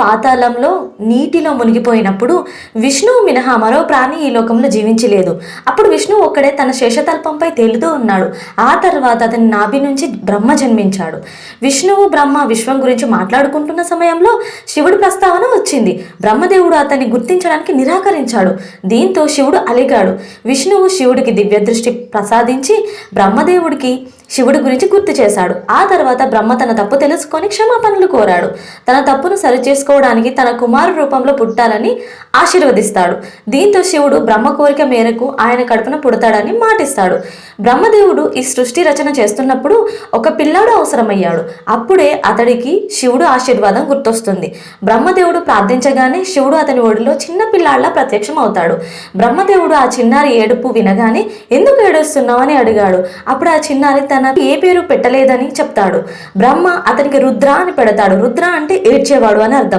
పాతాళంలో నీటిలో మునిగిపోయినప్పుడు విష్ణువు మినహా మరో ప్రాణి ఈ లోకంలో జీవించలేదు. అప్పుడు విష్ణువు ఒక్కడే తన శేషతల్పంపై తేలుతూ ఉన్నాడు. ఆ తర్వాత అతని నాభి నుంచి బ్రహ్మ జన్మించాడు. విష్ణువు బ్రహ్మ విశ్వం గురించి మాట్లాడుకుంటున్న సమయంలో శివుడి ప్రస్తావన వచ్చింది. బ్రహ్మదేవుడు అతన్ని గుర్తించడానికి నిరాకరించాడు. దీంతో శివుడు అలిగాడు. విష్ణువు శివుడికి దివ్య దృష్టి ప్రసాదించి బ్రహ్మదేవుడికి శివుడి గురించి గుర్తు చేశాడు. ఆ తర్వాత బ్రహ్మ తన తప్పు తెలుసుకొని క్షమాపణలు కోరాడు. తన తప్పును సరిచేసుకోవడానికి తన కుమారు రూపంలో పుట్టాలని ఆశీర్వదిస్తాడు. దీంతో శివుడు బ్రహ్మ కోరిక మేరకు ఆయన కడుపున పుడతాడని మాటిస్తాడు. బ్రహ్మదేవుడు ఈ సృష్టి రచన చేస్తున్నప్పుడు ఒక పిల్లాడు అవసరమయ్యాడు. అప్పుడే అతడికి శివుడు ఆశీర్వాదం గుర్తొస్తుంది. బ్రహ్మదేవుడు ప్రార్థించగానే శివుడు అతని ఒడిలో చిన్న పిల్లాళ్ళ ప్రత్యక్షం అవుతాడు. బ్రహ్మదేవుడు ఆ చిన్నారి ఏడుపు వినగానే ఎందుకు ఏడుస్తున్నావు అని అడిగాడు. అప్పుడు ఆ చిన్నారి తన ఏ పేరు పెట్టలేదని చెప్తాడు. బ్రహ్మ అతనికి రుద్ర అని పెడతాడు. రుద్ర అంటే ఏడ్చేవాడు అని అర్థం.